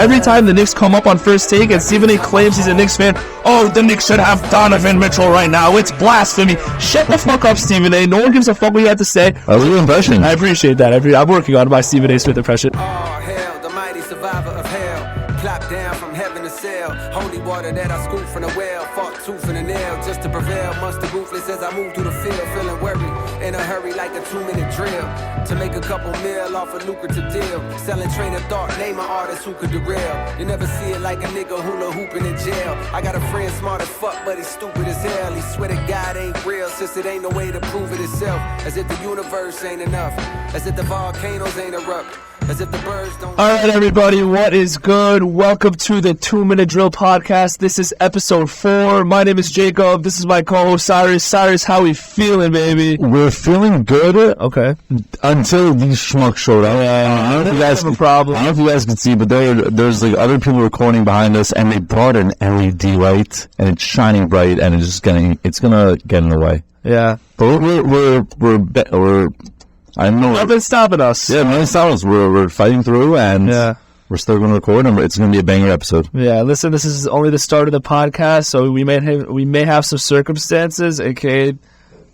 Every time the Knicks come up on First Take and Stephen A. claims he's a Knicks fan, oh, the Knicks should have Donovan Mitchell right now. It's blasphemy. Shut the fuck up, Stephen A. No one gives a fuck what you have to say. That was a good impression. I appreciate that. I'm working on my Stephen A. Smith impression. Oh, hell, the mighty survivor of hell. Plop down from heaven to sail. Holy water that I scooped from the well. Fought tooth and a nail just to prevail. Monster ruthless as I move through the field. Feeling worried in a hurry like a 2-minute drill. To make a couple mil off a lucrative deal. Selling train of thought, name an artist who could derail. You never see it like a nigga hula hooping in jail. I got a friend smart as fuck, but he's stupid as hell. He swear to God ain't real, since it ain't no way to prove it itself. As if the universe ain't enough. As if the volcanoes ain't erupt. As if the birds don't... Alright, everybody, what is good? Welcome to the 2-Minute Drill Podcast. This is episode 4. My name is Jacob. This is my co-host, Cyrus. Cyrus, how we feeling, baby? We're feeling good. Okay. Until these schmucks showed up. I don't know if you guys have a problem. I don't know if you guys can see, but there's like other people recording behind us, and they brought an LED light, and it's shining bright, and it's gonna get in the way. Yeah. But we're I don't know. Nothing's stopping us. Yeah, nothing's stopping us. We're fighting through, and we're still going to record, and it's going to be a banger episode. Yeah, listen, this is only the start of the podcast, so we may have some circumstances, aka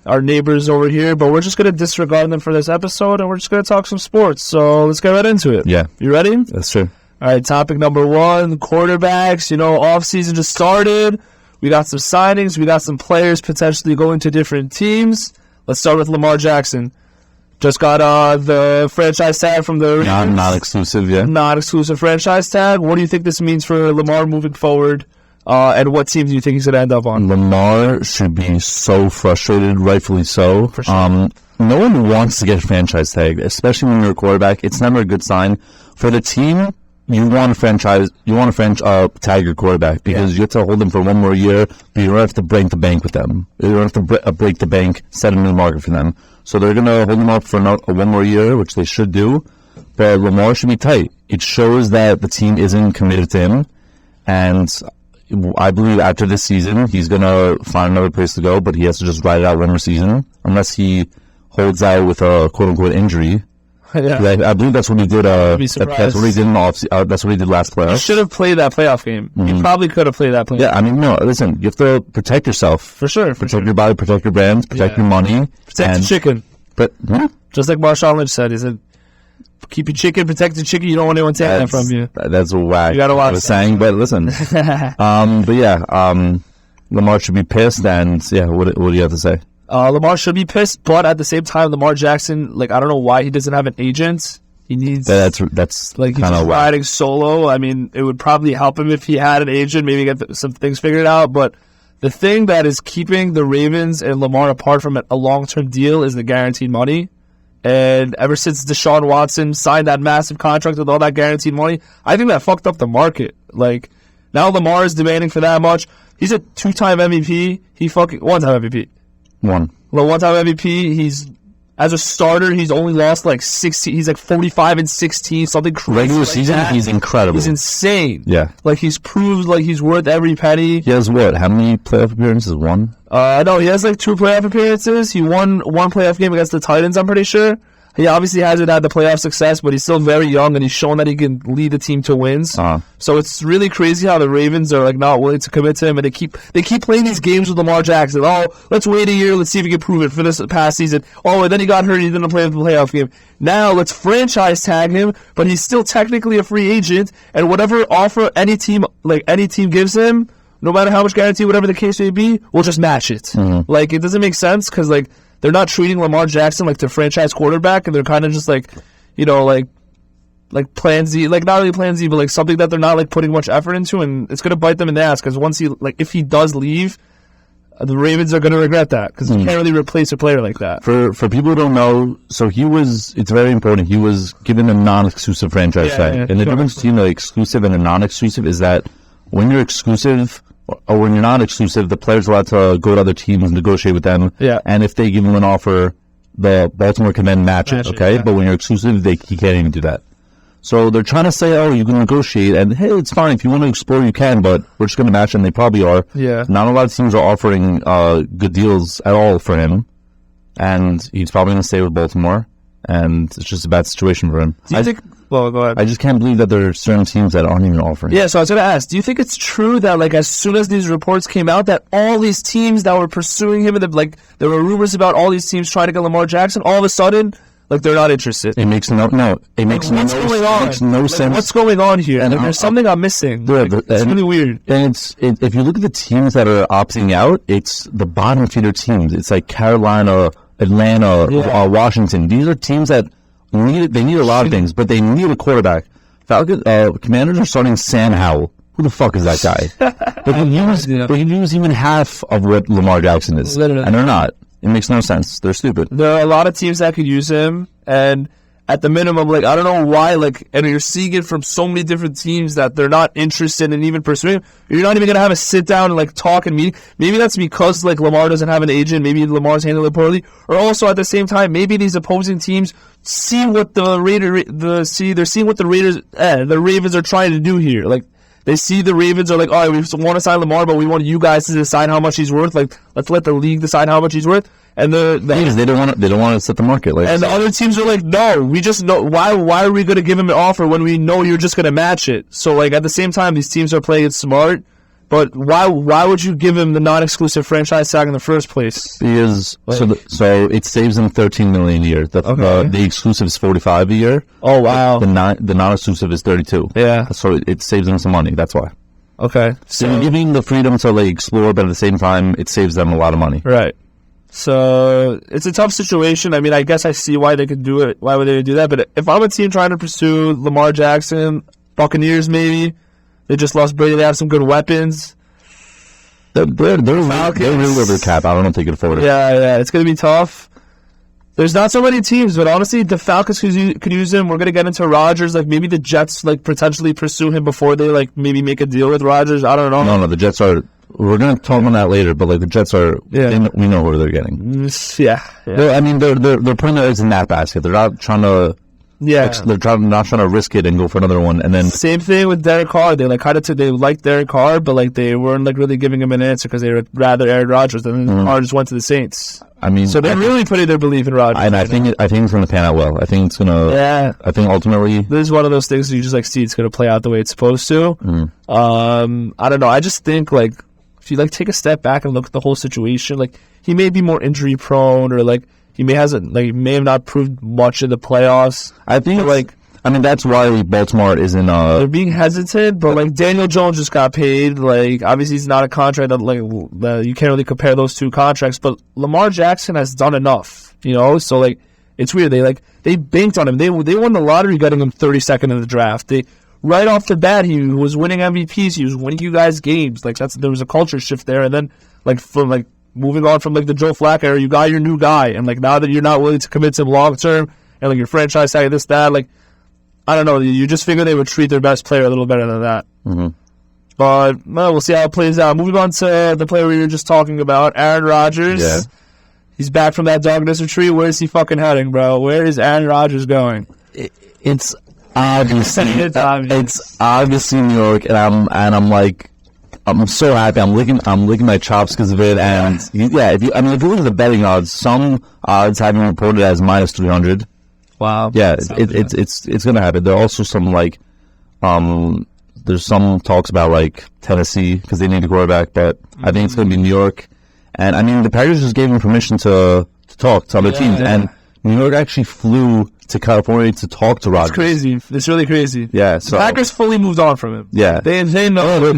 our neighbors over here, but we're just going to disregard them for this episode, and we're just going to talk some sports. So let's get right into it. Yeah. You ready? That's true. All right, topic number 1, quarterbacks. You know, off-season just started. We got some signings. We got some players potentially going to different teams. Let's start with Lamar Jackson. Just got the franchise tag from the Ravens. Not exclusive, yeah. Not exclusive franchise tag. What do you think this means for Lamar moving forward? And what team do you think he's going to end up on? Lamar should be so frustrated, rightfully so. For sure. No one wants to get a franchise tag, especially when you're a quarterback. It's never a good sign. For the team, you want to tag your quarterback because you have to hold them for one more year, but you don't have to break the bank with them. You don't have to break the bank, set a new market for them. So they're going to hold him up for one more year, which they should do. But Lamar should be tight. It shows that the team isn't committed to him. And I believe after this season, he's going to find another place to go, but he has to just ride it out one more season. Unless he holds out with a quote-unquote injury. Yeah. I believe that's what he did. That's what he did that's what he did last playoffs. He should have played that playoff game. Mm-hmm. He probably could have played that playoff. Yeah, I mean, no. Listen, you have to protect yourself. For sure. Protect your body, protect your brands, protect your money, protect the chicken. But just like Marshawn Lynch said, he said, "Keep your chicken, protect the chicken. You don't want anyone taking that from you." That's a whack. You gotta watch. I was saying, but listen. Lamar should be pissed, and what do you have to say? Lamar should be pissed, but at the same time, Lamar Jackson, I don't know why he doesn't have an agent. He needs that's he's just riding solo. I mean, it would probably help him if he had an agent, maybe get some things figured out. But the thing that is keeping the Ravens and Lamar apart from a long-term deal is the guaranteed money. And ever since Deshaun Watson signed that massive contract with all that guaranteed money, I think that fucked up the market. Now Lamar is demanding for that much. He's a 2-time MVP. One-time MVP. One-time MVP. As a starter, he's only lost 16. He's 45-16, something crazy. Regular season, he's incredible. He's insane. Yeah. He's proved he's worth every penny. He has what? How many playoff appearances? 1? No, he has 2 playoff appearances. He won 1 playoff game against the Titans, I'm pretty sure. He obviously hasn't had the playoff success, but he's still very young, and he's shown that he can lead the team to wins. So it's really crazy how the Ravens are not willing to commit to him, and they keep playing these games with Lamar Jackson. Oh, let's wait a year, let's see if he can prove it for this past season. Oh, and then he got hurt, he didn't play the playoff game. Now let's franchise tag him, but he's still technically a free agent, and whatever offer any team gives him, no matter how much guarantee, whatever the case may be, we'll just match it. Mm-hmm. It doesn't make sense because they're not treating Lamar Jackson like their franchise quarterback, and they're kind of just like Plan Z, not really Plan Z, but something that they're not putting much effort into, and it's gonna bite them in the ass because once if he does leave, the Ravens are gonna regret that because you can't really replace a player like that. For people who don't know, so it's very important. He was given a non-exclusive franchise tag, and the difference between exclusive and a non-exclusive is that when you're exclusive. Or when you're not exclusive, the player's allowed to go to other teams and negotiate with them. Yeah. And if they give him an offer, the Baltimore can then match it, okay? Yeah. But when you're exclusive, he can't even do that. So they're trying to say, oh, you can negotiate, and hey, it's fine. If you want to explore, you can, but we're just going to match it, and they probably are. Yeah. Not a lot of teams are offering good deals at all for him, and he's probably going to stay with Baltimore. and it's just a bad situation for him. Do you think? Well, go ahead. I just can't believe that there are certain teams that aren't even offering. Yeah, so I was going to ask, do you think it's true that, like, as soon as these reports came out, that all these teams that were pursuing him, and there were rumors about all these teams trying to get Lamar Jackson, all of a sudden, like, they're not interested? It makes no sense. What's going on here? And there's something I'm missing. It's really weird. And if you look at the teams that are opting out, it's the bottom feeder teams. It's like Carolina, Atlanta, Washington. These are teams that they need a lot of things, but they need a quarterback. Commanders are starting Sam Howell. Who the fuck is that guy? But he use even half of what Lamar Jackson is. Literally. And they're not. It makes no sense. They're stupid. There are a lot of teams that could use him, and at the minimum, like, I don't know why, like, and you're seeing it from so many different teams that they're not interested in even pursuing him. You're not even going to have a sit down and, like, talk and meet. Maybe that's because, like, Lamar doesn't have an agent. Maybe Lamar's handling it poorly. Or also, at the same time, maybe these opposing teams see what the Ravens are trying to do here. Like, they see the Ravens are like, all right, we want to sign Lamar, but we want you guys to decide how much he's worth. Like, let's let the league decide how much he's worth. And they don't want to set the market. Like, and the other teams are like, no, we just know. Why are we going to give him an offer when we know you're just going to match it? So, like, at the same time, these teams are playing it smart. But why would you give him the non-exclusive franchise tag in the first place? Because so it saves them $13 million a year. The exclusive is $45 a year. Oh wow! The non-exclusive is $32. Yeah. So it saves them some money. That's why. Okay. So you're giving the freedom to, like, explore, but at the same time, it saves them a lot of money. Right. So it's a tough situation. I mean, I guess I see why they could do it. Why would they do that? But if I'm a team trying to pursue Lamar Jackson, Buccaneers maybe. They just lost Brady. They have some good weapons. They're really over the cap. I don't know if they can afford it. Yeah, it's going to be tough. There's not so many teams, but honestly, the Falcons could use him. We're going to get into Rodgers. Like, maybe the Jets, like, potentially pursue him before they, like, maybe make a deal with Rodgers. I don't know. No, the Jets are... We're going to talk on that later, but, like, the Jets are... Yeah. We know who they're getting. Yeah. I mean, they're putting their eggs in that basket. They're not trying to... Yeah, they're not trying to risk it and go for another one, and then same thing with Derek Carr. They liked Derek Carr, but, like, they weren't, like, really giving him an answer because they would rather Aaron Rodgers. And then Carr just went to the Saints. I mean, so they're really putting their belief in Rodgers. And I think it's going to pan out well. I think it's going to. Yeah. I think ultimately this is one of those things you just, like, see it's going to play out the way it's supposed to. I don't know. I just think, like, if you, like, take a step back and look at the whole situation, like, he may be more injury prone, or, like, he may have not proved much in the playoffs. I think, like, I mean, that's why Baltimore isn't. They're being hesitant, but, like, Daniel Jones just got paid. Like, obviously, he's not a contract that, like, you can't really compare those two contracts. But Lamar Jackson has done enough, you know. So, like, it's weird. They banked on him. They won the lottery, getting him 32nd in the draft. Right off the bat, he was winning MVPs. He was winning you guys games. Like, there was a culture shift there. And then, like, from, like, moving on from, like, the Joe Flacco era, you got your new guy. And, like, now that you're not willing to commit to him long term, and, like, your franchise tag, this, that, like, I don't know. You just figure they would treat their best player a little better than that. Mm-hmm. But, well, we'll see how it plays out. Moving on to the player we were just talking about, Aaron Rodgers. Yeah. He's back from that dog retreat. Where is he fucking heading, bro? Where is Aaron Rodgers going? It's obviously it's obviously New York, and I'm like, I'm so happy. I'm licking my chops because of it. And if you look at the betting odds, some odds have been reported as minus 300. Wow. Yeah, it's gonna happen. There are also some, like, there's some talks about, like, Tennessee because they need a quarterback, but I think it's gonna be New York. And I mean, the Packers just gave him permission to talk to other teams, and New York actually flew to California to talk to Rodgers. It's crazy. It's really crazy. Yeah. So the Packers fully moved on from him. Yeah. They know.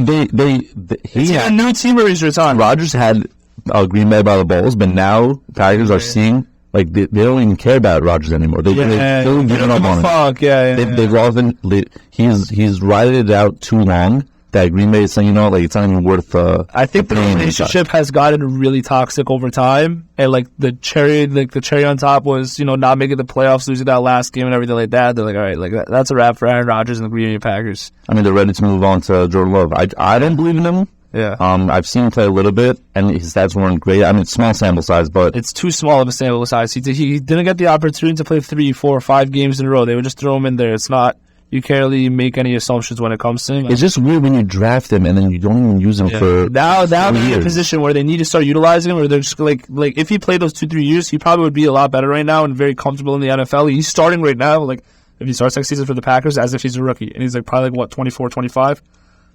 He had a new team or he's retired. Rodgers had Green Bay by the balls, but now the Packers are seeing, like, they don't even care about Rodgers anymore. They're giving up on him. He's riding it out too long. That Green Bay is saying, like, it's not even worth. I think the relationship has gotten really toxic over time, and, like, the cherry on top was, not making the playoffs, losing that last game and everything like that. They're like, all right, like, that's a wrap for Aaron Rodgers and the Green Bay Packers. I mean, they're ready to move on to Jordan Love. I don't believe in him. Yeah. I've seen him play a little bit, and his stats weren't great. I mean, it's small sample size, but it's too small of a sample size. He didn't get the opportunity to play 3, 4, 5 games in a row. They would just throw him in there. It's not. you can't really make any assumptions when it comes to him. It's just weird when you draft him and then you don't even use him for now they're in years. a position where they need to start utilizing him, or they're just like if he played those 2-3 years, he probably would be a lot better right now and very comfortable in the NFL. He's starting right now, like if he starts next season for the Packers, as if he's a rookie, and he's like probably like 24, 25,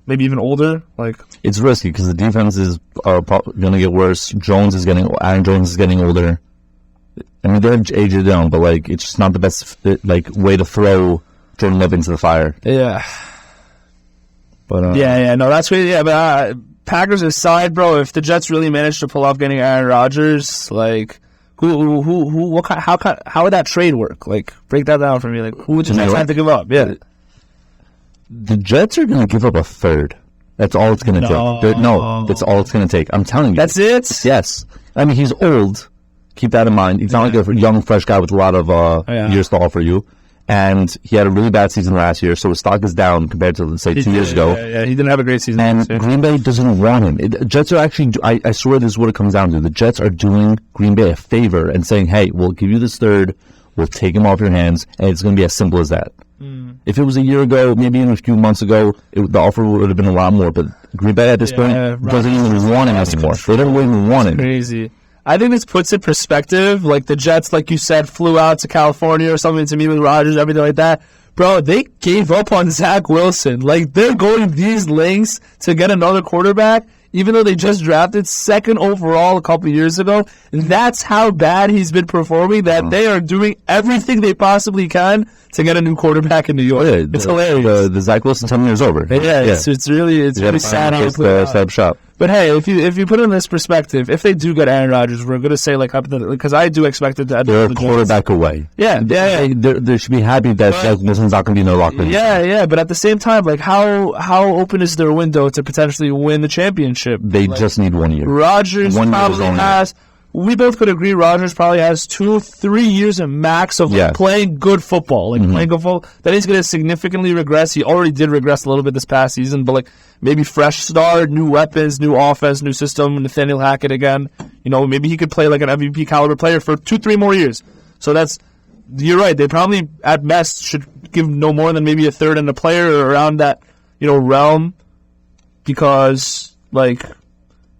maybe even older. Like it's risky because the defenses are going to get worse. Aaron Jones is getting older. I mean, they have AJ Dillon, but like it's just not the best way to throw Jordan Love into the fire. Yeah. But no, that's really but Packers aside, bro. If the Jets really manage to pull off getting Aaron Rodgers, like how would that trade work? Like break that down for me. Like who would the Jets have to give up? Yeah, the Jets are going to give up a third. That's all it's going to take. No, that's all it's going to take. I'm telling you. That's it. Yes, I mean he's old. Keep that in mind. He's not like a young, fresh guy with a lot of years to offer you. And he had a really bad season last year, so his stock is down compared to, say, 2 years ago. Yeah, he didn't have a great season. And Green Bay doesn't want him. Jets are actually, I swear this is what it comes down to. The Jets are doing Green Bay a favor and saying, hey, we'll give you this third, we'll take him off your hands, and it's going to be as simple as that. If it was a year ago, maybe even a few months ago, the offer would have been a lot more. But Green Bay at this point doesn't even want him anymore. They don't even want him. Crazy. I think this puts in perspective. Like the Jets, like you said, flew out to California or something to meet with Rodgers, everything like that. Bro, they gave up on Zach Wilson. Like they're going these lengths to get another quarterback, even though they just drafted second overall a couple years ago. And that's how bad he's been performing, that they are doing everything they possibly can to get a new quarterback in New York. Yeah, it's hilarious. The Zach Wilson 10 years over. It's really sad how step shop. But hey, if you put it in this perspective, if they do get Aaron Rodgers, we're gonna say like hypothetically, because I do expect it to end. They're a quarterback away. They should be happy that Zach Wilson's not gonna be in their locker. Yeah. But at the same time, like how open is their window to potentially win the championship? They just need 1 year. Rodgers probably has. We both could agree Rodgers probably has 2-3 years of max of playing good football. Like playing good football. Then he's going to significantly regress. He already did regress a little bit this past season, but like maybe fresh start, new weapons, new offense, new system, Nathaniel Hackett again. You know, maybe he could play like an MVP caliber player for 2-3 more years. So you're right. They probably at best should give no more than maybe a third and a player around that, realm, because like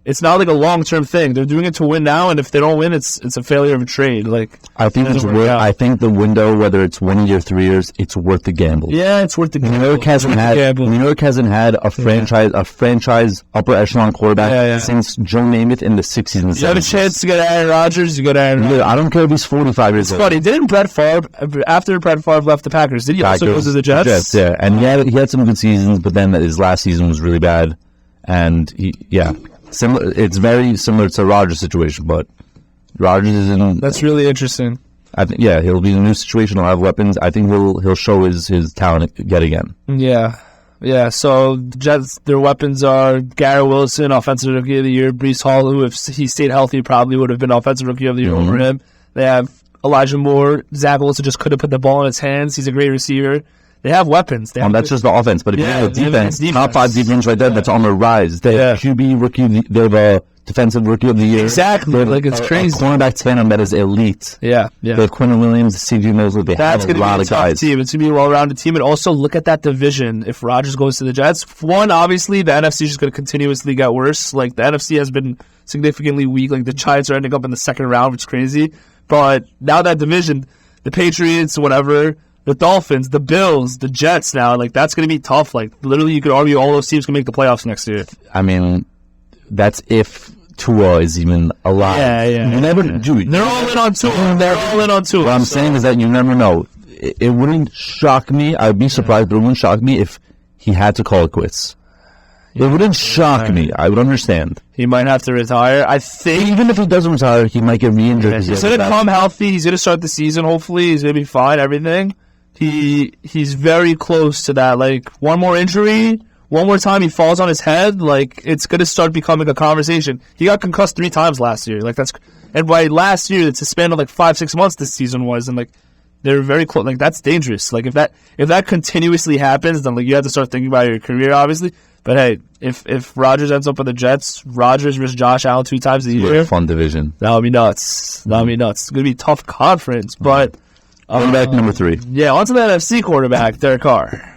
it's not like a long-term thing. They're doing it to win now, and if they don't win, it's a failure of a trade. Like I think it's worth. I think the window, whether it's 1 year, 3 years, it's worth the gamble. Yeah, it's worth the gamble. New York hasn't had a franchise upper echelon quarterback since Joe Namath in the 60s and 70s. You have a chance to get Aaron Rodgers, you got Aaron Rodgers. I don't care if he's 45 years old. It's funny. Didn't Brett Favre, after Brett Favre left the Packers, did he also go to the Jets? Yeah, and he had some good seasons, but then his last season was really bad, and it's very similar to Rodgers' situation, but Rodgers is in. That's really interesting. I think he'll be in a new situation. He'll have weapons. I think he'll show his talent yet again. Yeah. So the Jets, their weapons are Garrett Wilson, Offensive Rookie of the Year, Breece Hall, who if he stayed healthy probably would have been Offensive Rookie of the Year over him. They have Elijah Moore. Zach Wilson just couldn't put the ball in his hands. He's a great receiver. They have weapons. That's just the offense. But if you have defense, top 5 defense right there, that's on the rise. They have QB rookie. They have a defensive rookie of the year. Exactly. Like it's crazy. Cornerback tandem that is elite. Yeah. They have Quentin Williams, C.J. Mosley. They have a lot of guys. Team. It's going to be a well-rounded team. And also look at that division. If Rodgers goes to the Jets, one, obviously the NFC is just going to continuously get worse. Like the NFC has been significantly weak. Like the Giants are ending up in the second round, which is crazy. But now that division, the Patriots, whatever, the Dolphins, the Bills, the Jets now, like that's going to be tough. Like literally you could argue all those teams can make the playoffs next year. I mean, that's if Tua is even alive. Yeah. You never, dude. They're all in on Tua. What I'm saying is that you never know. It wouldn't shock me. I'd be surprised, but it wouldn't shock me if he had to call it quits. It wouldn't shock me. I would understand. He might have to retire. I think even if he doesn't retire, he might get re-injured. He's going to come healthy. He's going to start the season. Hopefully, he's going to be fine. Everything. He's very close to that. Like one more injury, one more time he falls on his head. Like it's going to start becoming a conversation. He got concussed 3 times last year. Like and by last year, it's a span of like 5-6 months. This season was, and like they're very close. Like that's dangerous. Like if that continuously happens, then like you have to start thinking about your career, obviously. But hey, if Rodgers ends up with the Jets, Rodgers versus Josh Allen 2 times a year. Fun division. That would be nuts. It's going to be a tough conference, but Quarterback number 3. Yeah, on to the NFC quarterback, Derek Carr.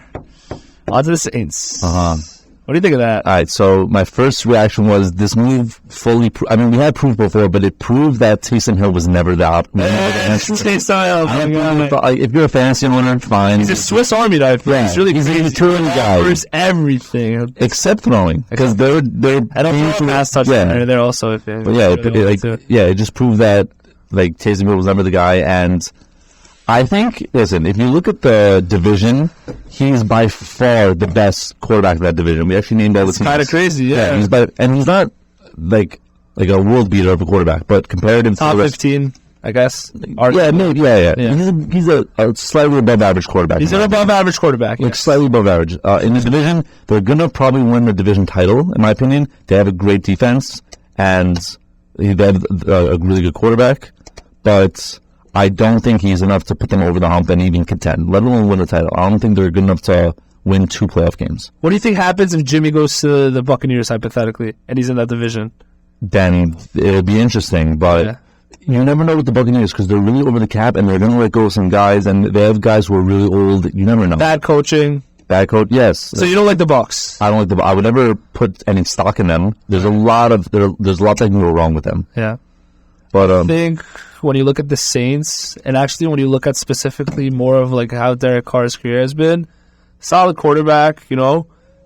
On to the Saints. What do you think of that? All right, so my first reaction was this move fully we had proof before, but it proved that Taysom Hill was never the answer. If you're a fantasy owner, fine. He's a Swiss Army knife. Yeah, he's really he's crazy. a utility guy. Covers everything. Except throwing. Because they're I don't know pass touchdown. They're also a thing. But it just proved that Taysom Hill was never the guy. And I think, listen, if you look at the division, he's by far the best quarterback of that division. We actually named all the teams. It's kind of crazy, yeah. He's not like a world beater of a quarterback, but compared him to top 15, I guess. Yeah, maybe, yeah. He's a slightly above average quarterback. He's an above average quarterback. Like slightly above average. In the division, they're going to probably win the division title, in my opinion. They have a great defense, and they have a really good quarterback, but I don't think he's enough to put them over the hump and even contend, let alone win a title. I don't think they're good enough to win 2 playoff games. What do you think happens if Jimmy goes to the Buccaneers, hypothetically, and he's in that division? Danny, it'll be interesting, but you never know with the Buccaneers because they're really over the cap and they're going to let go of some guys, and they have guys who are really old. You never know. Bad coaching. Bad coach, yes. So you don't like the Bucs? I don't like I would never put any stock in them. There's a lot that can go wrong with them. Yeah. But I think when you look at the Saints, and actually when you look at specifically more of how Derek Carr's career has been, solid quarterback,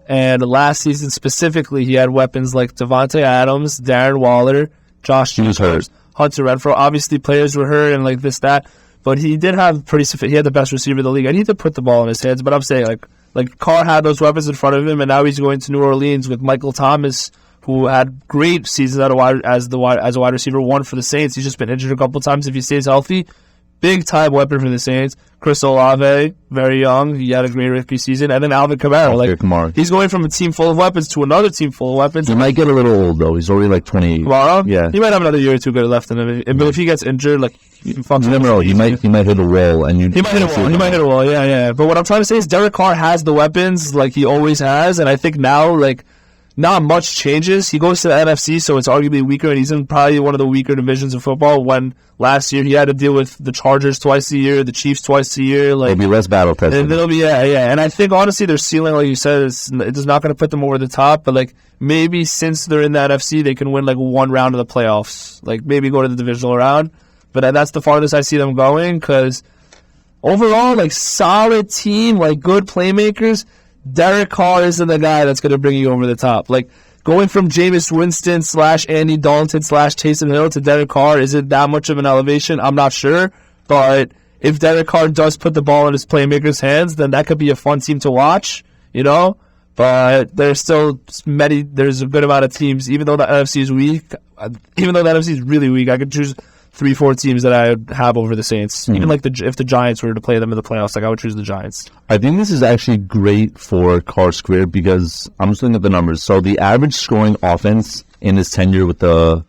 and last season specifically he had weapons like Devontae Adams, Darren Waller, Josh Jacobs, Hunter Renfrow. Obviously players were hurt and that, but he did have he had the best receiver in the league. I need to put the ball in his hands, but I'm saying Carr had those weapons in front of him, and now he's going to New Orleans with Michael Thomas, who had great seasons as a wide receiver, 1 for the Saints. He's just been injured a couple times. If he stays healthy, big-time weapon for the Saints. Chris Olave, very young. He had a great rookie season. And then Alvin Kamara. He's going from a team full of weapons to another team full of weapons. He might get a little old, though. He's already 28. Kamara? Yeah. He might have another year or 2 good left in him. But if he gets injured, you never know. He might hit a wall. He might hit a wall, yeah. But what I'm trying to say is Derek Carr has the weapons he always has. And I think now, not much changes. He goes to the NFC, so it's arguably weaker, and he's in probably one of the weaker divisions of football. When last year he had to deal with the Chargers twice a year, the Chiefs twice a year. There'll be less battle tested. And there'll be And I think honestly, their ceiling, like you said, it's not going to put them over the top. But maybe since they're in the NFC, they can win 1 round of the playoffs. Maybe go to the divisional round. But that's the farthest I see them going. Because overall, solid team, good playmakers. Derek Carr isn't the guy that's going to bring you over the top. Going from Jameis Winston / Andy Dalton / Taysom Hill to Derek Carr, is it that much of an elevation? I'm not sure. But if Derek Carr does put the ball in his playmakers' hands, then that could be a fun team to watch, But there's a good amount of teams, even though the NFC is weak, even though the NFC is really weak, I could choose 3-4 teams that I would have over the Saints. Even if the Giants were to play them in the playoffs, I would choose the Giants. I think this is actually great for Carr's career because I'm just looking at the numbers. So the average scoring offense in his tenure with the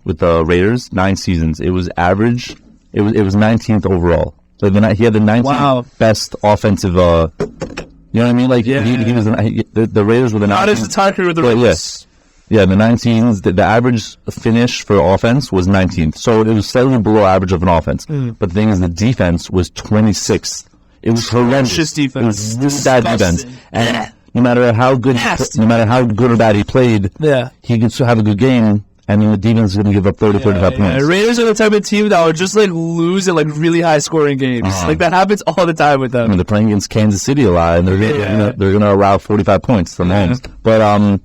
Raiders, 9 seasons, it was average. It was 19th overall. So he had the 19th best offensive. You know what I mean? He was the Raiders were the 19th. Not his entire career with the Raiders. Yes. Yeah, the 19s, the average finish for offense was 19th. So it was slightly below average of an offense. But the thing is, the defense was 26th. It was horrendous. Defense. It was bad defense. And no matter how good or bad he played, he could still have a good game, and then the defense is going to give up 30, 35 points. Raiders are the type of team that would just lose in really high scoring games. That happens all the time with them. They're playing against Kansas City a lot, and they're going to allow 45 points from home. But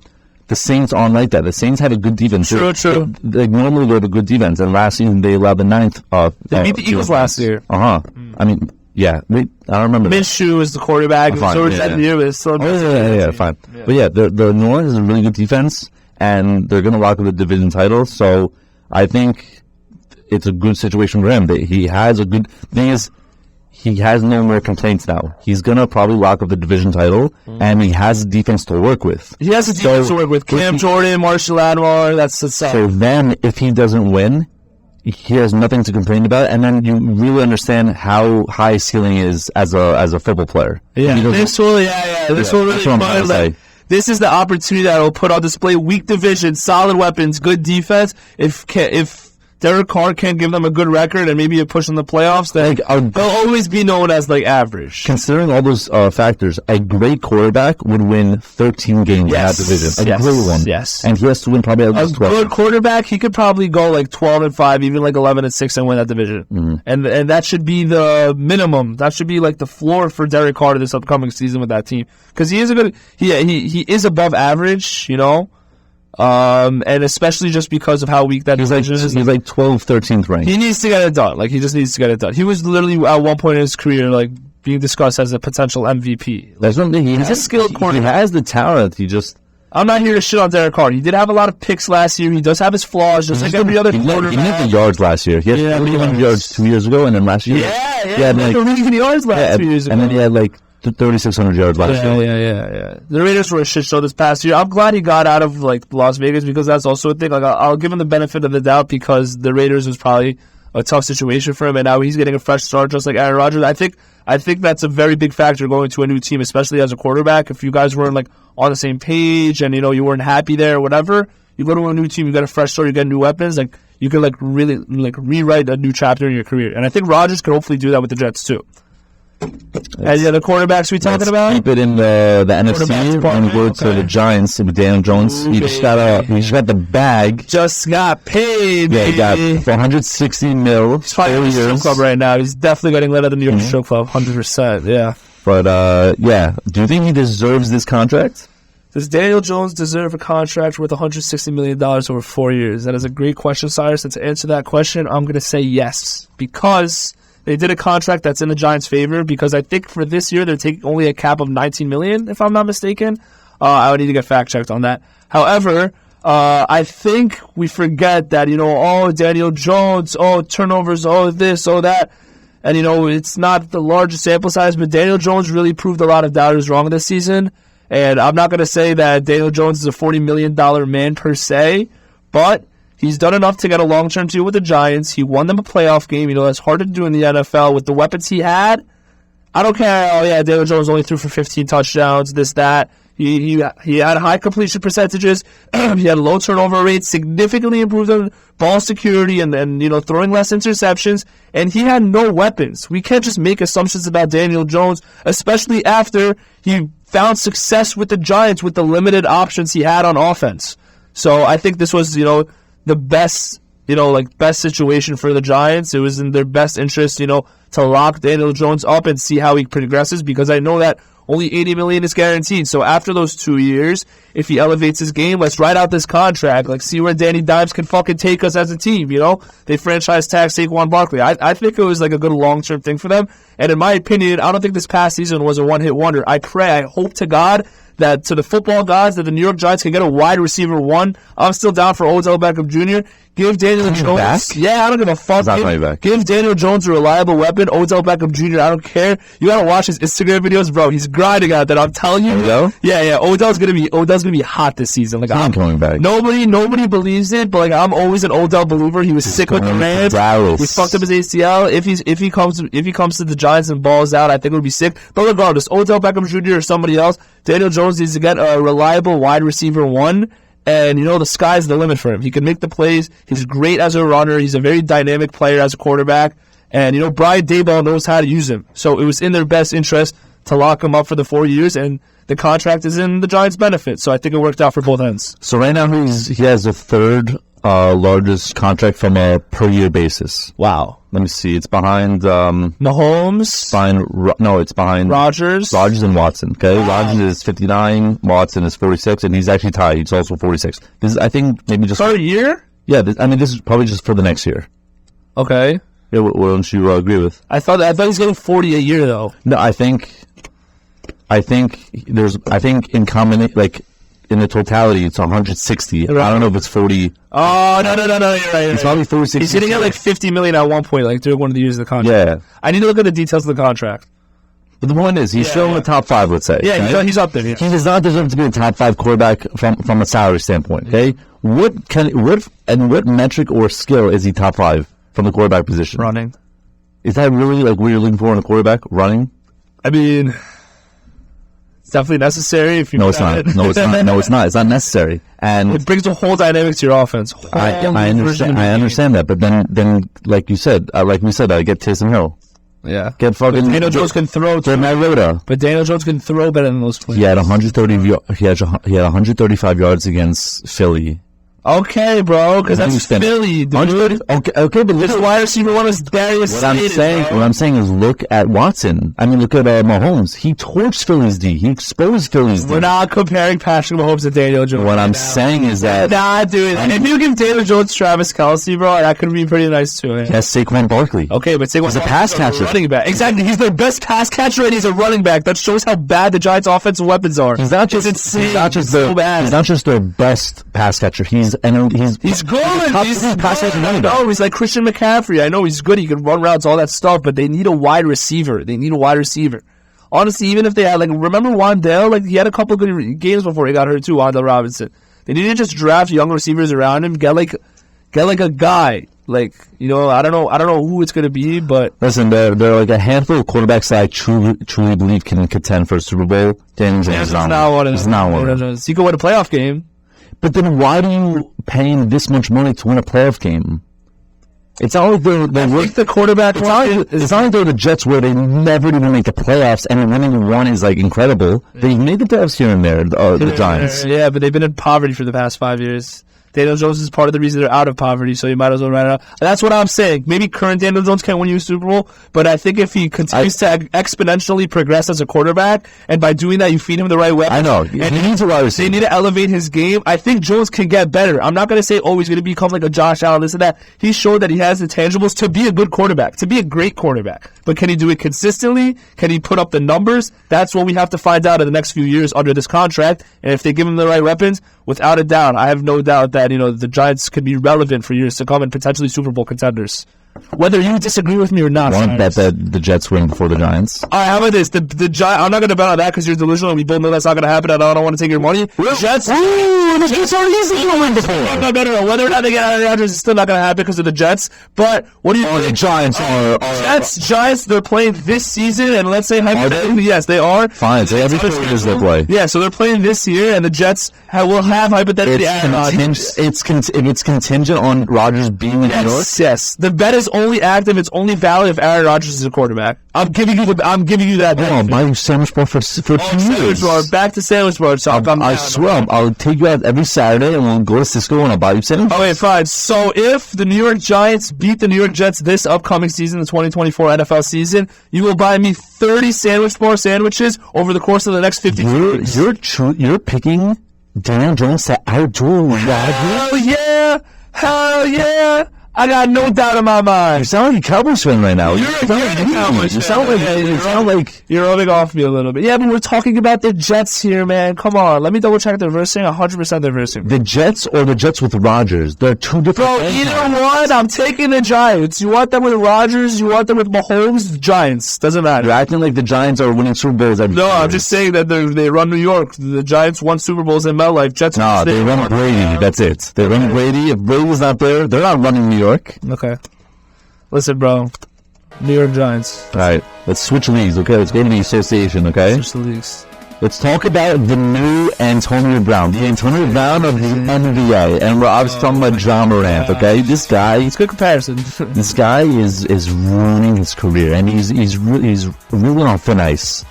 the Saints aren't like that. The Saints have a good defense. True. Normally they have a good defense, and last season they allowed the 9th. They beat the Eagles last year. I don't remember. Minshew is the quarterback. So it's that year, but it's still fine. Yeah. But the New Orleans is a really good defense, and they're going to lock up the division title. So I think it's a good situation for him. He has a good thing is. He has no more complaints now. He's going to probably lock up the division title, and he has a defense to work with. He has a defense to work with. Cam Jordan, Marshall Lattimore, that's the side. So then, if he doesn't win, he has nothing to complain about, and then you really understand how high his ceiling is as a football player. Yeah, this will really fun. This is the opportunity that will put on display weak division, solid weapons, good defense. If Derek Carr can't give them a good record and maybe a push in the playoffs, then they'll always be known as like average. Considering all those factors, a great quarterback would win 13 games in that division. A great one. Yes. And he has to win probably at least 12. A good quarterback, he could probably go like 12-5, even like 11-6 and win that division. Mm-hmm. And that should be the minimum. That should be like the floor for Derek Carr this upcoming season with that team. Because he is a good, he is above average, you know. And especially just because of how weak that division is. He's like 12th, 13th ranked. He needs to get it done. Like, he just needs to get it done. He was literally at one point in his career, like, being discussed as a potential MVP. That's one thing. He's a skilled corner. He has the talent. He just... I'm not here to shit on Derek Carr. He did have a lot of picks last year. He does have his flaws, just like every other quarterback. He did the yards last year. He had 31 yards 2 years ago, and then last year... Yeah. He had like, really good yards last 2 years ago. And then he had, like, 3,600 yards last year. Yeah. The Raiders were a shit show this past year. I'm glad he got out of like Las Vegas because that's also a thing. Like I'll give him the benefit of the doubt because the Raiders was probably a tough situation for him, and now he's getting a fresh start just like Aaron Rodgers. I think that's a very big factor going to a new team, especially as a quarterback. If you guys weren't like on the same page and you weren't happy there or whatever, you go to a new team, you got a fresh start, you get new weapons, like you can like really like rewrite a new chapter in your career. And I think Rodgers could hopefully do that with the Jets too. And the other quarterbacks we talking about? Keep it in the NFC and go to the Giants with Daniel Jones. He just got the bag. Just got paid. Yeah, he got $160 million. He's probably in the strip club right now. He's definitely getting let out of the New York strip club, 100%. Yeah. But do you think he deserves this contract? Does Daniel Jones deserve a contract worth $160 million over 4 years? That is a great question, Cyrus. And to answer that question, I'm going to say yes, because they did a contract that's in the Giants' favor, because I think for this year they're taking only a cap of $19 million, if I'm not mistaken. I would need to get fact-checked on that. However, I think we forget that, Daniel Jones, turnovers, this, that. And, it's not the largest sample size, but Daniel Jones really proved a lot of doubters wrong this season. And I'm not going to say that Daniel Jones is a $40 million man per se, but he's done enough to get a long-term deal with the Giants. He won them a playoff game. That's hard to do in the NFL with the weapons he had. I don't care. Daniel Jones only threw for 15 touchdowns, this, that. He had high completion percentages. He had low turnover rates, significantly improved on ball security and throwing less interceptions. And he had no weapons. We can't just make assumptions about Daniel Jones, especially after he found success with the Giants with the limited options he had on offense. So I think this was, the best, best situation for the Giants. It was in their best interest, to lock Daniel Jones up and see how he progresses, because I know that only $80 million is guaranteed. So after those 2 years, if he elevates his game, let's write out this contract. See where Danny Dimes can fucking take us as a team, They franchise tag Saquon Barkley. I think it was a good long-term thing for them. And in my opinion, I don't think this past season was a one-hit wonder. I hope to God that to the football gods that the New York Giants can get a wide receiver one. I'm still down for Odell Beckham Jr. Give Daniel Jones back? Yeah, I don't give a fuck. Give Daniel Jones a reliable weapon. Odell Beckham Jr. I don't care. You gotta watch his Instagram videos, bro. He's grinding out that. I'm telling you. Yeah. Odell's gonna be hot this season. I'm coming back. Nobody believes it, but I'm always an Odell believer. He was sick with the Rams. We fucked up his ACL. If he comes to the Giants and balls out, I think it would be sick. But regardless, Odell Beckham Jr. or somebody else, Daniel Jones needs to get a reliable wide receiver one. And, the sky's the limit for him. He can make the plays. He's great as a runner. He's a very dynamic player as a quarterback. And, Brian Daboll knows how to use him. So it was in their best interest to lock him up for the 4 years. And the contract is in the Giants' benefit. So I think it worked out for both ends. So right now he has the third largest contract from a per-year basis. Wow. Let me see. It's behind Mahomes. It's behind Rodgers and Watson. Okay, wow. Rodgers is 59, Watson is 46, and he's actually tied. He's also 46. This is, I think, maybe just for a year. Yeah, this is probably just for the next year. Okay. Yeah, what don't you agree with? I thought he's getting 40 a year though. No, I think in combination, in the totality, it's 160. Right. I don't know if it's 40. Oh, no, you're right. It's probably 46. He's going to get $50 million at one point, during one of the years of the contract. Yeah. I need to look at the details of the contract. But the point is, he's still in the top 5, let's say. Yeah, right? he's up there. Yeah. He does not deserve to be a top 5 quarterback from a salary standpoint, okay? What metric or skill is he top 5 from the quarterback position? Running. Is that really what you're looking for in a quarterback? Running? I mean, It's definitely necessary. If you No, it's not. No, it's not. No, it's not. It's not necessary. And it brings a whole dynamic to your offense. I understand that. But then, like you said, get Taysom Hill. Yeah. Get fucking. But Daniel Jones can throw. Get Mariota. But Daniel Jones can throw better than those players. He had 135 yards against Philly. Okay, bro, because that's Philly, dude. Okay, but this wide receiver one is Darius. What I'm saying is look at Watson. I mean, look at Mahomes. He torched Philly's D. He exposed Philly's D. We're not comparing Patrick Mahomes to Daniel Jones. What I'm saying is that... Nah, dude. If you give Daniel Jones Travis Kelce, bro, that could be pretty nice, too. Man. That's Saquon Barkley. Okay, but Saquon He's a pass catcher. Running back. Exactly. He's their best pass catcher, and he's a running back. That shows how bad the Giants' offensive weapons are. He's not just their best pass catcher. He's good. He's like Christian McCaffrey. I know he's good. He can run routes, all that stuff. But they need a wide receiver. Honestly, even if they had, like, remember Wandale? Like, he had a couple of good games before he got hurt too. Wandale Robinson. They need to just draft young receivers around him. Get like a guy. Like, you know, I don't know who it's gonna be, but listen, there are like a handful of quarterbacks that I truly believe can contend for a Super Bowl. Daniel Jones is not one. He's not one. He could win a playoff game. But then why do you pay him this much money to win a playoff game? It's not like they're the quarterback. It's not like they're the Jets where they never even make the playoffs, and winning one is like incredible. They've made the playoffs here and there. The Giants. Yeah, but they've been in poverty for the past 5 years. Daniel Jones is part of the reason they're out of poverty, so you might as well write it out. That's what I'm saying. Maybe current Daniel Jones can't win you a Super Bowl, but I think if he continues to exponentially progress as a quarterback, and by doing that you feed him the right weapons. I know. He needs a wide receiver. They need to elevate his game. I think Jones can get better. I'm not going to say, he's going to become like a Josh Allen, this and that. He showed that he has the tangibles to be a good quarterback, to be a great quarterback. But can he do it consistently? Can he put up the numbers? That's what we have to find out in the next few years under this contract. And if they give him the right weapons, without a doubt, I have no doubt that, the Giants could be relevant for years to come and potentially Super Bowl contenders. Whether you disagree with me or not. I want to bet that the Jets win before the Giants. All right, how about this? The Giants. I'm not going to bet on that because you're delusional. We both know that's not going to happen. I don't want to take your money. Jets. The Jets are easily going to win before. No. Whether or not they get out of the Rodgers is still not going to happen because of the Jets. But what do you think? The Giants are... Giants, they're playing this season, and let's say hypothetically, yes, they are. Fine, so every 4 years they play. Yeah, so they're playing this year, and the Jets will have hypothetically... It's contingent on Rodgers being in New York? Yes. The bet is only active. It's only valid if Aaron Rodgers is a quarterback. I'm giving you that. I'll buy you sandwich bar for 2 years. Back to sandwich bar. So I swear, I'll take you out every Saturday and we'll go to Cisco and I'll buy you sandwiches. Okay, fine. So if the New York Giants beat the New York Jets this upcoming season, the 2024 NFL season, you will buy me 30 sandwich bar sandwiches over the course of the next 50 years. You're picking Daniel Jones to outdo Rodgers? Hell yeah! I got no doubt in my mind. You sound like a Cowboys fan right now. You sound like you're rubbing off me a little bit. Yeah, but we're talking about the Jets here, man. Come on. Let me double check the versing. 100% the versing. The Jets or the Jets with Rodgers? They're two different Bro, either one. I'm taking the Giants. You want them with Rodgers? You want them with Mahomes? Giants. Doesn't matter. You're acting like the Giants are winning Super Bowls every year. I'm just saying that they run New York. The Giants won Super Bowls in MetLife. Jets. No, they run Brady. That's it. They run Brady. If Brady's not there, they're not running New York. Okay. Listen, bro. New York Giants. All right. Let's switch leagues, okay? Let's go to the association, okay? Switch the leagues. Let's talk about the new Antonio Brown. The Antonio Brown of the NBA. And we're obviously talking about John Morant, okay? This guy... It's a good comparison. This guy is ruining his career. And he's really on thin ice.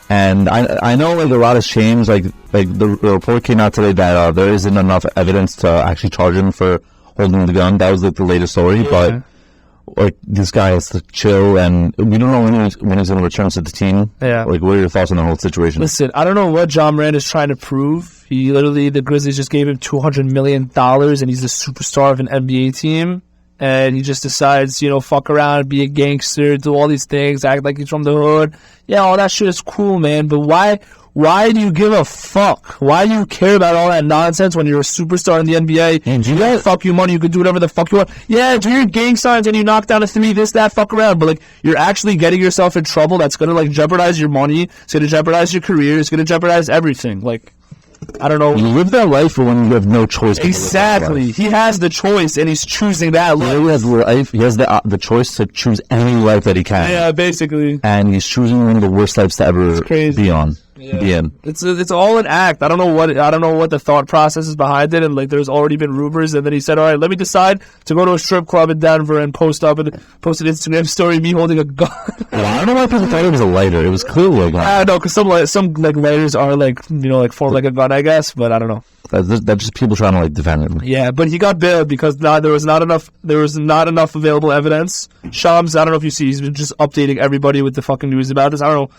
And I know like a lot has changed. Like the report came out today that there isn't enough evidence to actually charge him for holding the gun. That was like the latest story, but like this guy has to chill, and we don't know when he's going to return to the team. Yeah. Like, what are your thoughts on the whole situation? Listen, I don't know what John Morant is trying to prove. The Grizzlies just gave him $200 million, and he's the superstar of an NBA team. And he just decides, fuck around, be a gangster, do all these things, act like he's from the hood. Yeah, all that shit is cool, man. But why do you give a fuck? Why do you care about all that nonsense when you're a superstar in the NBA? And you got fuck your money, you can do whatever the fuck you want. Yeah, do your gang signs and you knock down a three, this, that, fuck around. But you're actually getting yourself in trouble that's gonna jeopardize your money, it's gonna jeopardize your career, it's gonna jeopardize everything. I don't know. You live that life when you have no choice. Exactly. He has the choice, and he's choosing that life. He has the choice to choose any life that he can. Yeah, basically. And he's choosing one of the worst lives to ever be on. DM. It's all an act. I don't know what the thought process is behind it. And like, there's already been rumors, and then he said, "All right, let me decide to go to a strip club in Denver and post an Instagram story of me holding a gun." Well, I don't know why people thought it was a lighter. It was clearly a gun. I don't know, because some lighters are form like a gun, I guess, but I don't know. That's just people trying to like defend him. Yeah, but he got bailed because there was not enough available evidence. Shams, I don't know if you see, he's been just updating everybody with the fucking news about this. I don't know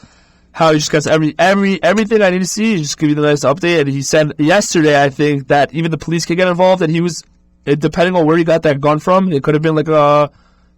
how he just gets everything I need to see. He just give you the latest update. And he said yesterday, I think, that even the police can get involved, and he was, depending on where he got that gun from, it could have been like a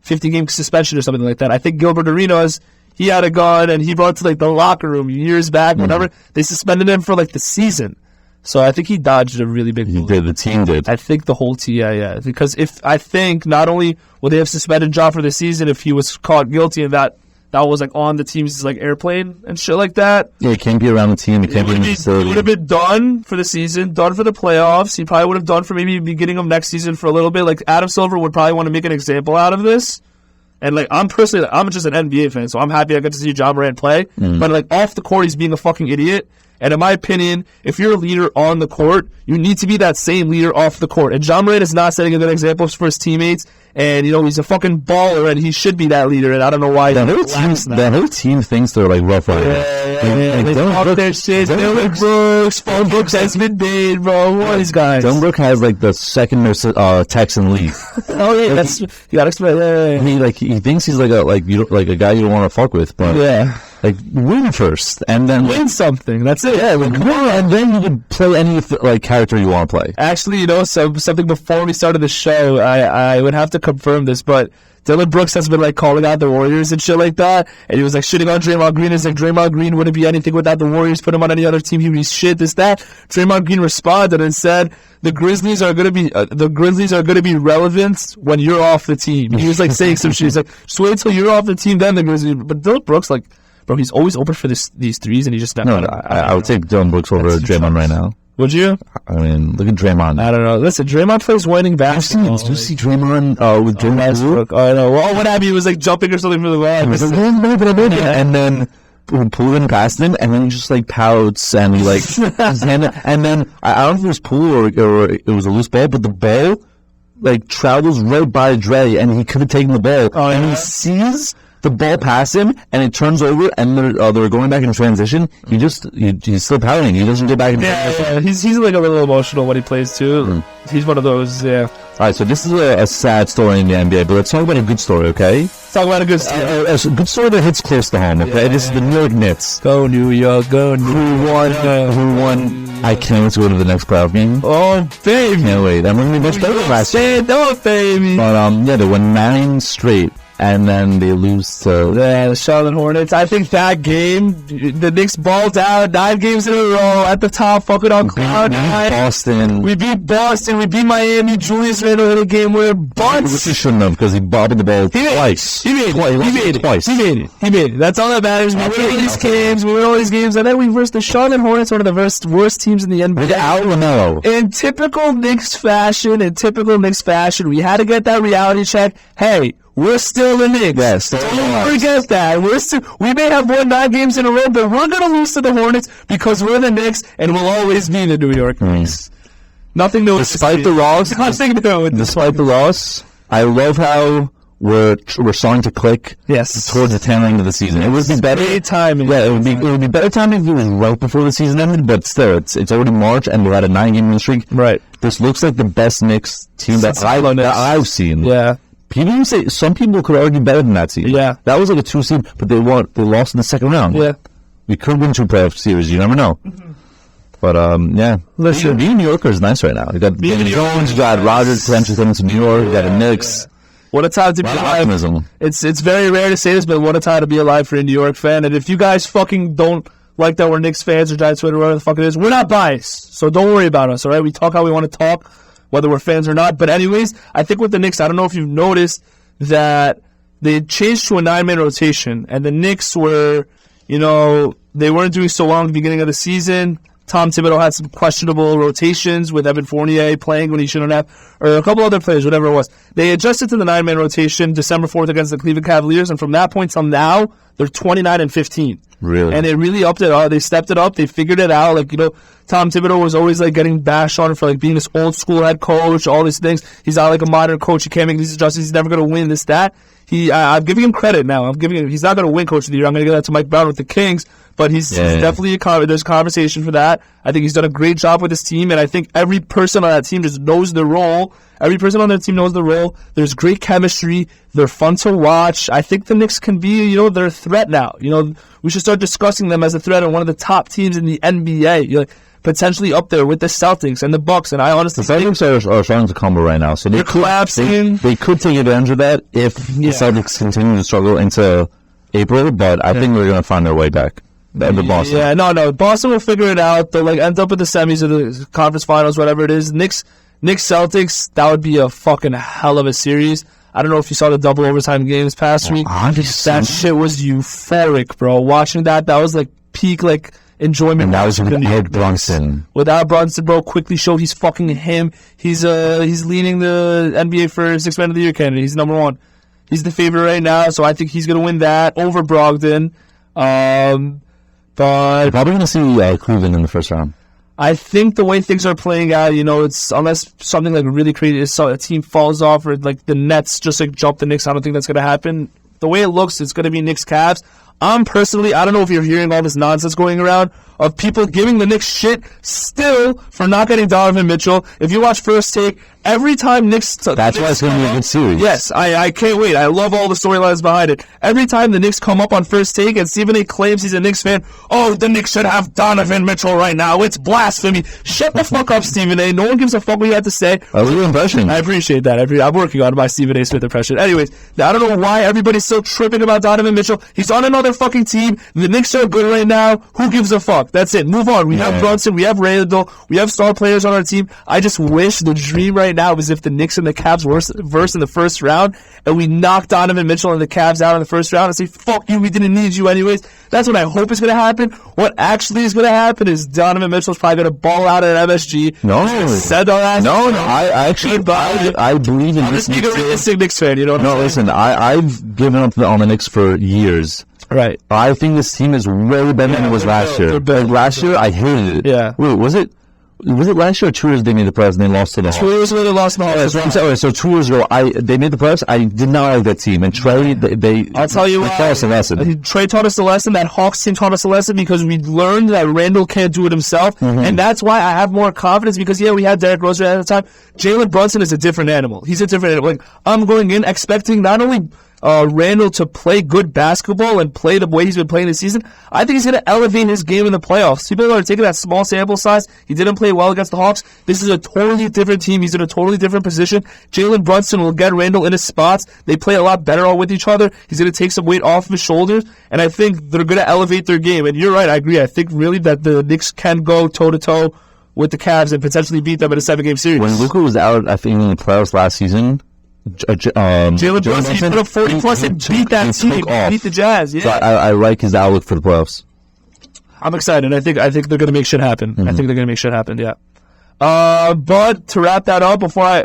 50-game suspension or something like that. I think Gilbert Arenas, he had a gun, and he brought it to like the locker room years back, whatever. They suspended him for like the season. So I think he dodged a really big bullet. The team did. I think the whole team, yeah. Because I think not only will they have suspended Ja for the season if he was caught guilty of that was like on the team's like airplane and shit like that. Yeah, he can't be around the team. He can't be in the facility. He would have been done for the season, done for the playoffs. He probably would have done for maybe beginning of next season for a little bit. Like, Adam Silver would probably want to make an example out of this. And like, I'm just an NBA fan, so I'm happy I got to see Ja Morant play. But like, off the court, he's being a fucking idiot. And in my opinion, if you're a leader on the court, you need to be that same leader off the court. And Ja Morant is not setting a good example for his teammates. And, he's a fucking baller, and he should be that leader. And I don't know why. That whole team thinks they're like rough right now. Yeah. They talk their shit. Dylan Brooks, Paul Brooks has been made, bro. What are these guys? Dylan Brooks has like the second Texan league. Oh yeah, that's you gotta explain. Yeah. He thinks he's like a guy you don't want to fuck with, but yeah. Like, win first, and then win something. That's it. Yeah, win, and then you can play any character you want to play. Actually, something before we started the show, I would have to confirm this, but Dylan Brooks has been like calling out the Warriors and shit like that, and he was like shitting on Draymond Green. It's like, Draymond Green wouldn't be anything without the Warriors. Put him on any other team, he'd be shit. This that. Draymond Green responded and said, the Grizzlies are gonna be relevant when you're off the team. He was like saying some shit. He's like, just wait until you're off the team, then the Grizzlies. But Dylan Brooks, like, bro, he's always open for these threes, and he just never. No, I would take Dylan Brooks over Draymond right now. Would you? I mean, look at Draymond. I don't know. Listen, Draymond plays winning basketball. Did you see Draymond with Draymond Westbrook? I know. Well, what happened? He was like jumping or something for the line. And then Poole passed him, and then he just like pouts and he like his hand. And then I don't know if it was Poole or it was a loose ball, but the ball like travels right by Dre, and he could have taken the ball. Oh, yeah. And he sees the ball pass him, and it turns over, and they're going back in transition. He's still pouting. He doesn't get back in transition. Yeah. He's like a little emotional when he plays too. He's one of those. Yeah. All right, so this is a sad story in the NBA, but let's talk about a good story, okay? Let's talk about a good story. A good story that hits close to home, okay? This is the New York Knicks. Go New York, go New York. Who won? I can't wait to go to the next playoff game. Oh, baby. Can't wait. I'm going to be much better than last year. No, baby. But, they won 9 straight. And then they lose to the Charlotte Hornets. I think that game, the Knicks balled out 9 games in a row at the top, fucking on cloud nine. Boston. We beat Boston. We beat Miami. Julius Randle hit a game winner. But which he shouldn't have, because he bobbed the ball twice. He made it. Twice. He made it. That's all that matters. We win all these games. We win all these games, and then we versed the Charlotte Hornets, one of the worst teams in the NBA. Without LaMelo. In typical Knicks fashion, we had to get that reality check. Hey, we're still the Knicks. Yes, don't forget that. We may have won 9 games in a row, but we're going to lose to the Hornets because we're the Knicks, and we'll always be the New York Knicks. Nothing new. Despite the loss, I love how we're starting to click. Yes. Towards the tail end of the season. It would be better. Timing. Yeah, it would be better timing if it was right before the season ended. But still, it's already March, and we're at a 9-game win streak. Right. This looks like the best Knicks team that I've seen. Yeah. Some people could argue better than that team. Yeah. That was like a 2 seed, but they lost in the second round. Yeah. We could win 2 playoff series. You never know. But yeah. Listen, being New Yorker is nice right now. You got David Jones, you got RODGERS potentially coming to New York, you got the Knicks. What a time to be alive. Optimism. It's very rare to say this, but what a time to be alive for a New York fan. And if you guys fucking don't like that we're Knicks fans or Giants Twitter, whatever the fuck it is, we're not biased. So don't worry about us, all right? We talk how we want to talk, whether we're fans or not. But anyways, I think with the Knicks, I don't know if you've noticed that they changed to a 9-man rotation, and the Knicks were, they weren't doing so well in the beginning of the season, Tom Thibodeau had some questionable rotations with Evan Fournier playing when he shouldn't have, or a couple other players, whatever it was. They adjusted to the 9-man rotation December 4th against the Cleveland Cavaliers, and from that point till now, they're 29-15. Really? And it really upped it up. They stepped it up. They figured it out. Like, Tom Thibodeau was always like getting bashed on for like being this old school head coach, all these things. He's not like a modern coach. He can't make these adjustments. He's never going to win this, that. I'm giving him credit now. He's not going to win Coach of the Year. I'm going to give that to Mike Brown with the Kings, but he's definitely there's conversation for that. I think he's done a great job with his team, and I think every person on that team just knows their role. Every person on their team knows the role. There's great chemistry. They're fun to watch. I think the Knicks can be, they're a threat now. We should start discussing them as a threat and one of the top teams in the NBA. Potentially up there with the Celtics and the Bucks, and I honestly the Celtics are starting to combo right now, so they're collapsing. They could take advantage of that if the Celtics continue to struggle into April, but I think they're going to find their way back. Boston. Yeah, no, Boston will figure it out. They'll end up at the semis or the conference finals, whatever it is. Knicks Celtics, that would be a fucking hell of a series. I don't know if you saw the double overtime game this past week. That shit was euphoric, bro. Watching that was like peak enjoyment. And that was without Brunson. Without Brunson, bro, quickly showed he's fucking him. He's leading the NBA for Sixth Man of the Year candidate. He's number 1. He's the favorite right now, so I think he's gonna win that over Brogdon. But probably gonna see Cleveland in the first round. I think the way things are playing out, it's unless something like really crazy, a team falls off or like the Nets just jump the Knicks. I don't think that's gonna happen. The way it looks, it's gonna be Knicks Cavs. I don't know if you're hearing all this nonsense going around of people giving the Knicks shit still for not getting Donovan Mitchell. If you watch First Take, every time Knicks... That's why it's going to be a good series. Yes, I can't wait. I love all the storylines behind it. Every time the Knicks come up on First Take and Stephen A. claims he's a Knicks fan, the Knicks should have Donovan Mitchell right now. It's blasphemy. Shut the fuck up, Stephen A. No one gives a fuck what you have to say. That was your impression. I appreciate that. I'm working on my Stephen A. Smith impression. Anyways, I don't know why everybody's still tripping about Donovan Mitchell. He's on another fucking team. The Knicks are good right now. Who gives a fuck? That's it. Move on. We have Brunson. We have Randall. We have star players on our team. I just wish the dream right now was if the Knicks and the Cavs verse in the first round and we knock Donovan Mitchell and the Cavs out in the first round and say, fuck you, we didn't need you anyways. That's what I hope is going to happen. What actually is going to happen is Donovan Mitchell's probably going to ball out at MSG. No. I believe in this. I'm just a realistic Knicks fan, you know what I'm saying? Listen, I've given up on the Knicks for years. Right. I think this team is way better than it was last year. Last year, I hated it. Yeah. Wait, was it last year or 2 years they made the playoffs and they lost to the Hawks? 2 years ago they lost to the Hawks. That's what I'm saying. So 2 years ago, they made the playoffs. I did not like that team. And Trey, I'll tell you what. Taught us a lesson. Trey taught us a lesson. That Hawks team taught us a lesson because we learned that Randall can't do it himself. Mm-hmm. And that's why I have more confidence because, we had Derrick Rose at the time. Jalen Brunson is a different animal. He's a different animal. I'm going in expecting not only Randall to play good basketball and play the way he's been playing this season. I think he's going to elevate his game in the playoffs. People are taking that small sample size. He didn't play well against the Hawks. This is a totally different team. He's in a totally different position. Jalen Brunson will get Randall in his spots. They play a lot better with each other. He's going to take some weight off of his shoulders, and I think they're going to elevate their game. And you're right, I agree. I think really that the Knicks can go toe-to-toe with the Cavs and potentially beat them in a 7-game series. When Luka was out, I think in the playoffs last season, Jalen Brunson, he put up 40 plus and beat that team, beat the Jazz. Yeah, so I like his outlook for the playoffs. I'm excited. I think they're going to make shit happen. Mm-hmm. I think they're going to make shit happen. Yeah. But to wrap that up,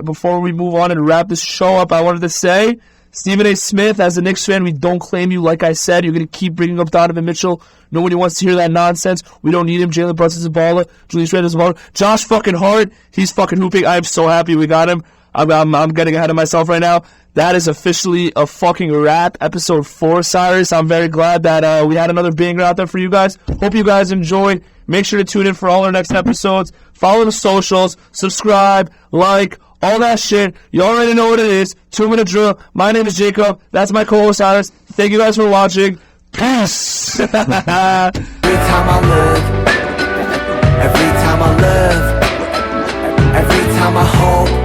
before we move on and wrap this show up, I wanted to say, Stephen A. Smith, as a Knicks fan, we don't claim you. Like I said, you're going to keep bringing up Donovan Mitchell. Nobody wants to hear that nonsense. We don't need him. Jalen Brunson's a baller. Julius Randle's a baller. Josh fucking Hart, he's fucking hooping. I'm so happy we got him. I'm getting ahead of myself right now. That is officially a fucking wrap. Episode 4, Cyrus. I'm very glad that we had another banger out there for you guys. Hope you guys enjoyed. Make sure to tune in for all our next episodes. Follow the socials. Subscribe. Like. All that shit. You already know what it is. 2-minute drill. My name is Jacob. That's my co-host, Cyrus. Thank you guys for watching. Peace. Every time I look, every time I love, every time I hope.